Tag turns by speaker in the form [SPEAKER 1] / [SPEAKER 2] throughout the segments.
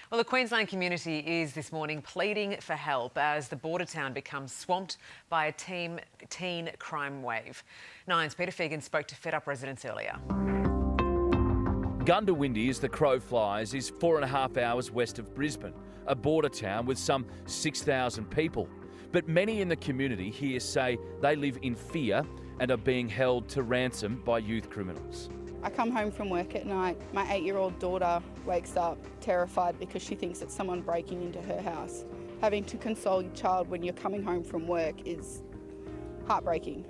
[SPEAKER 1] Well, the Queensland community is this morning pleading for help as the border town becomes swamped by a teen crime wave. Nine's Peter Fegan spoke to Fed Up residents earlier.
[SPEAKER 2] Goondiwindi, as the crow flies, is 4.5 hours west of Brisbane, a border town with some 6,000 people. But many in the community here say they live in fear and are being held to ransom by youth criminals.
[SPEAKER 3] I come home from work at night. My 8-year-old daughter wakes up terrified because she thinks it's someone breaking into her house. Having to console your child when you're coming home from work is heartbreaking.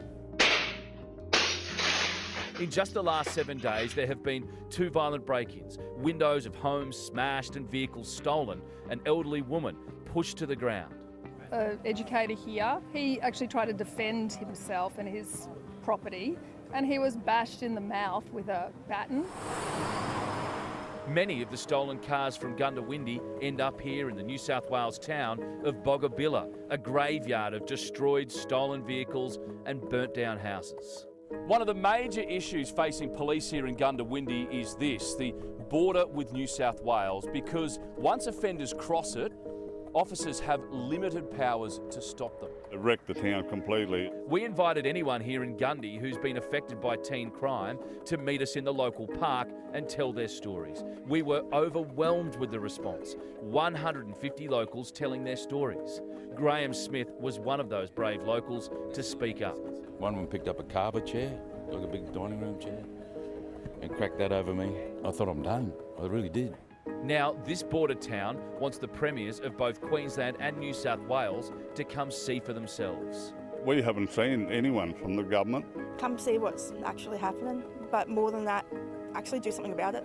[SPEAKER 2] In just the last 7 days, there have been 2 violent break-ins, windows of homes smashed and vehicles stolen, an elderly woman pushed to the ground.
[SPEAKER 4] An educator here, he actually tried to defend himself and his property, and he was bashed in the mouth with a baton.
[SPEAKER 2] Many of the stolen cars from Goondiwindi end up here in the New South Wales town of Boggabilla, a graveyard of destroyed, stolen vehicles and burnt down houses. One of the major issues facing police here in Goondiwindi is this, the border with New South Wales, because once offenders cross it, officers have limited powers to stop them.
[SPEAKER 5] It wrecked the town completely.
[SPEAKER 2] We invited anyone here in Gundy who's been affected by teen crime to meet us in the local park and tell their stories. We were overwhelmed with the response. 150 locals telling their stories. Graham Smith was one of those brave locals to speak up.
[SPEAKER 6] One of them picked up a carver chair, like a big dining room chair, and cracked that over me. I thought I'm done. I really did.
[SPEAKER 2] Now, this border town wants the premiers of both Queensland and New South Wales to come see for themselves.
[SPEAKER 5] We haven't seen anyone from the government.
[SPEAKER 7] Come see what's actually happening, but more than that, actually do something about it.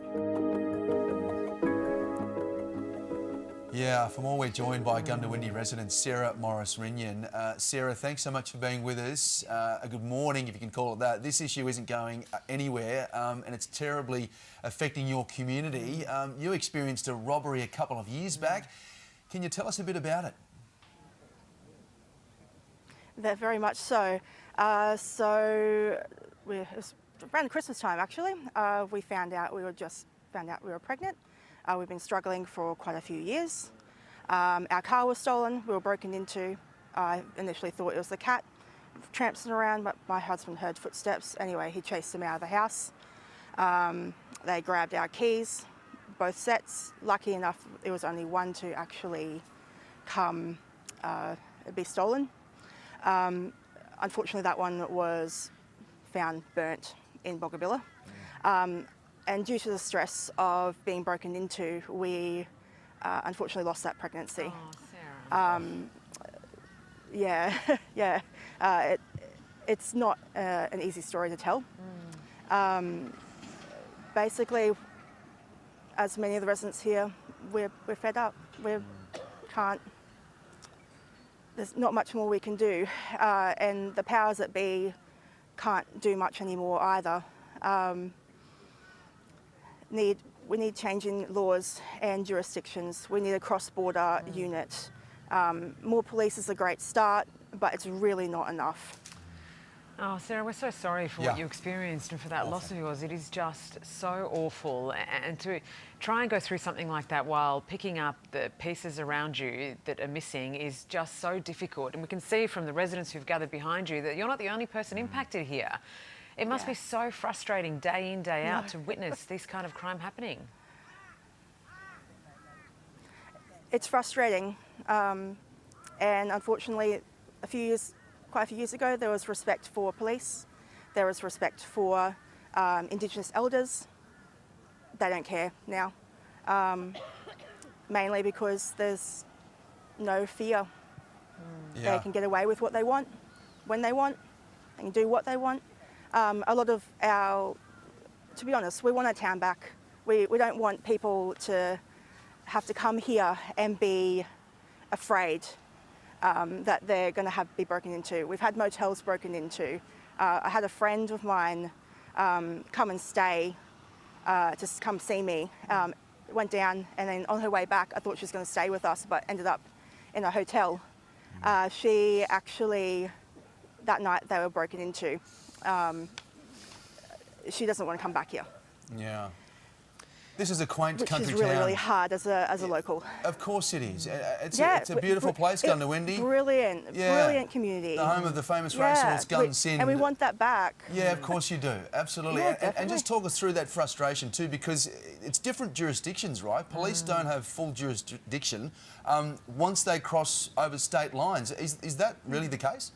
[SPEAKER 8] Yeah, for more, we're joined by Goondiwindi resident Sarah Morris-Rinyon. Sarah, thanks so much for being with us. A good morning, if you can call it that. This issue isn't going anywhere, and it's terribly affecting your community. You experienced a robbery a couple of years back. Can you tell us a bit about it?
[SPEAKER 7] Very much so. It was around Christmas time, actually. We found out we were pregnant. We've been struggling for quite a few years. Our car was stolen, we were broken into. I initially thought it was the cat tramping around, but my husband heard footsteps. Anyway, he chased them out of the house. They grabbed our keys, both sets. Lucky enough, it was only one to actually be stolen. Unfortunately, that one was found burnt in Boggabilla. And due to the stress of being broken into, we unfortunately lost that pregnancy.
[SPEAKER 1] Oh, Sarah.
[SPEAKER 7] Yeah. It's not an easy story to tell. Basically, as many of the residents here, we're fed up. There's not much more we can do. And the powers that be can't do much anymore either. We need change in laws and jurisdictions. We need a cross-border unit. More police is a great start, but it's really not enough.
[SPEAKER 1] Oh, Sarah, we're so sorry for what you experienced and for that loss of yours. It is just so awful. And to try and go through something like that while picking up the pieces around you that are missing is just so difficult. And we can see from the residents who've gathered behind you that you're not the only person impacted here. It must be so frustrating day in, day out to witness this kind of crime happening.
[SPEAKER 7] It's frustrating. And unfortunately, quite a few years ago, there was respect for police. There was respect for Indigenous elders. They don't care now. Mainly because there's no fear. They can get away with what they want, when they want, they can do what they want. A lot of to be honest, we want our town back. We don't want people to have to come here and be afraid that they're going to be broken into. We've had motels broken into. I had a friend of mine come and stay, just come see me. Went down, and then on her way back, I thought she was going to stay with us, but ended up in a hotel. She actually, that night they were broken into. She doesn't want to come back here.
[SPEAKER 8] Yeah. This is a quaint
[SPEAKER 7] which
[SPEAKER 8] country
[SPEAKER 7] is really,
[SPEAKER 8] town.
[SPEAKER 7] really hard as a local.
[SPEAKER 8] Of course it is. It's a
[SPEAKER 7] but-
[SPEAKER 8] beautiful place, Goondiwindi.
[SPEAKER 7] Brilliant,
[SPEAKER 8] Yeah.
[SPEAKER 7] brilliant community.
[SPEAKER 8] The home of the famous racehorse Gun Sin.
[SPEAKER 7] and we want that back.
[SPEAKER 8] Yeah, of course you do. Absolutely.
[SPEAKER 7] Yeah,
[SPEAKER 8] and just talk us through that frustration too, because it's different jurisdictions, right? Police don't have full jurisdiction once they cross over state lines. Is that really the case?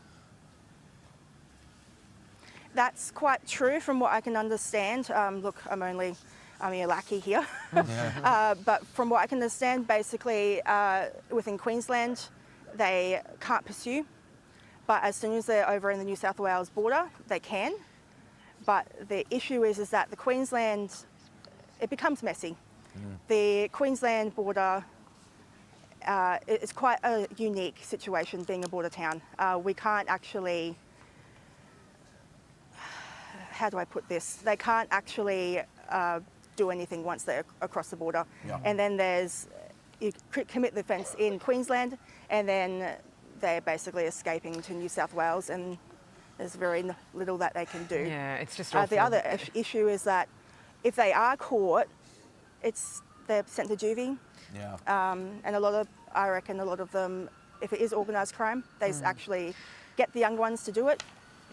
[SPEAKER 7] That's quite true from what I can understand. Look, I'm a lackey here. But from what I can understand, basically within Queensland, they can't pursue. But as soon as they're over in the New South Wales border, they can. But the issue is that the Queensland, it becomes messy. The Queensland border is quite a unique situation being a border town. We can't actually, how do I put this? They can't actually do anything once they're across the border.
[SPEAKER 8] Yeah.
[SPEAKER 7] And then you commit the offence in Queensland, and then they're basically escaping to New South Wales, and there's very little that they can do.
[SPEAKER 1] Yeah, it's just awful.
[SPEAKER 7] The other issue is that if they are caught, they're sent to juvie.
[SPEAKER 8] Yeah.
[SPEAKER 7] And I reckon a lot of them, if it is organised crime, they actually get the young ones to do it.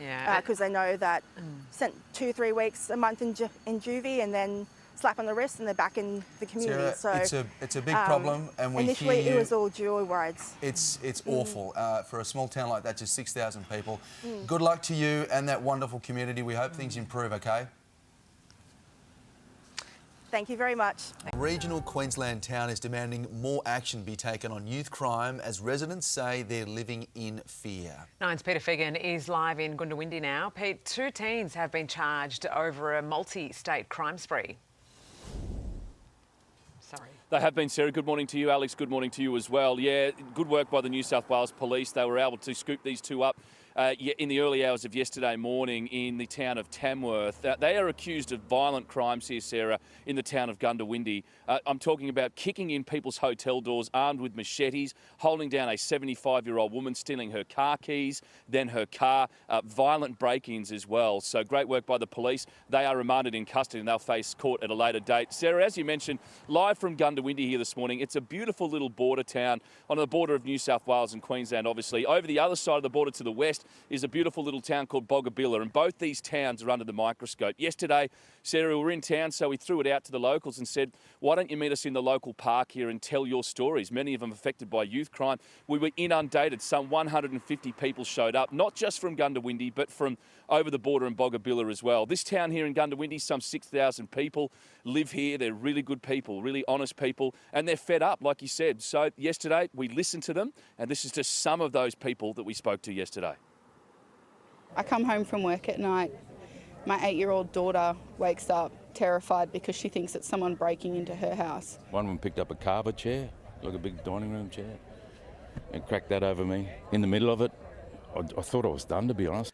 [SPEAKER 1] Yeah.
[SPEAKER 7] Because they know that sent 2-3 weeks, a month in juvie, and then slap on the wrist, and they're back in the community.
[SPEAKER 8] Sarah,
[SPEAKER 7] So
[SPEAKER 8] it's a big problem, and we
[SPEAKER 7] initially
[SPEAKER 8] hear
[SPEAKER 7] it was all joy rides.
[SPEAKER 8] It's awful for a small town like that, just 6,000 people. Good luck to you and that wonderful community. We hope things improve. Okay.
[SPEAKER 7] Thank you very much.
[SPEAKER 8] A regional Queensland town is demanding more action be taken on youth crime as residents say they're living in fear.
[SPEAKER 1] Nine's Peter Figan is live in Goondiwindi now. Pete, 2 teens have been charged over a multi-state crime spree. Sorry.
[SPEAKER 2] They have been, Sarah. Good morning to you, Alex. Good morning to you as well. Yeah, good work by the New South Wales Police. They were able to scoop these two up in the early hours of yesterday morning in the town of Tamworth. They are accused of violent crimes here, Sarah, in the town of Goondiwindi. I'm talking about kicking in people's hotel doors armed with machetes, holding down a 75-year-old woman, stealing her car keys, then her car, violent break-ins as well. So great work by the police. They are remanded in custody and they'll face court at a later date. Sarah, as you mentioned, live from Goondiwindi here this morning. It's a beautiful little border town on the border of New South Wales and Queensland, obviously. Over the other side of the border to the west is a beautiful little town called Boggabilla, and both these towns are under the microscope. Yesterday, Sarah, we were in town, so we threw it out to the locals and said, why don't you meet us in the local park here and tell your stories? Many of them affected by youth crime. We were inundated. Some 150 people showed up, not just from Goondiwindi, but from over the border in Boggabilla as well. This town here in Goondiwindi, some 6,000 people live here. They're really good people, really honest people, and they're fed up, like you said. So yesterday, we listened to them, and this is just some of those people that we spoke to yesterday.
[SPEAKER 3] I come home from work at night. My 8-year-old daughter wakes up terrified because she thinks it's someone breaking into her house.
[SPEAKER 6] One of them picked up a carver chair, like a big dining room chair, and cracked that over me. In the middle of it, I thought I was done, to be honest.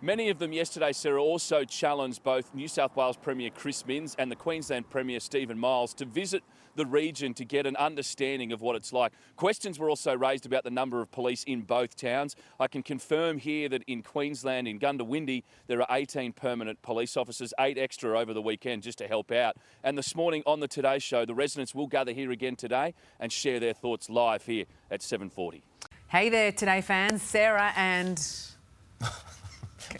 [SPEAKER 2] Many of them yesterday, Sarah, also challenged both New South Wales Premier Chris Minns and the Queensland Premier Stephen Miles to visit the region to get an understanding of what it's like. Questions were also raised about the number of police in both towns. I can confirm here that in Queensland, in Goondiwindi, there are 18 permanent police officers, 8 extra over the weekend just to help out. And this morning on the Today Show, the residents will gather here again today and share their thoughts live here at 7:40.
[SPEAKER 1] Hey there, Today fans. Sarah and...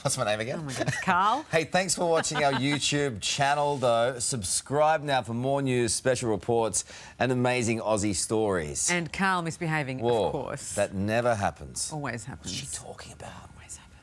[SPEAKER 9] What's my name again?
[SPEAKER 1] Oh my goodness, Carl.
[SPEAKER 9] Hey, thanks for watching our YouTube channel, though. Subscribe now for more news, special reports, and amazing Aussie stories.
[SPEAKER 1] And Carl misbehaving,
[SPEAKER 9] Whoa,
[SPEAKER 1] of course.
[SPEAKER 9] that never happens.
[SPEAKER 1] Always happens.
[SPEAKER 9] What's she talking about?
[SPEAKER 1] Always happens.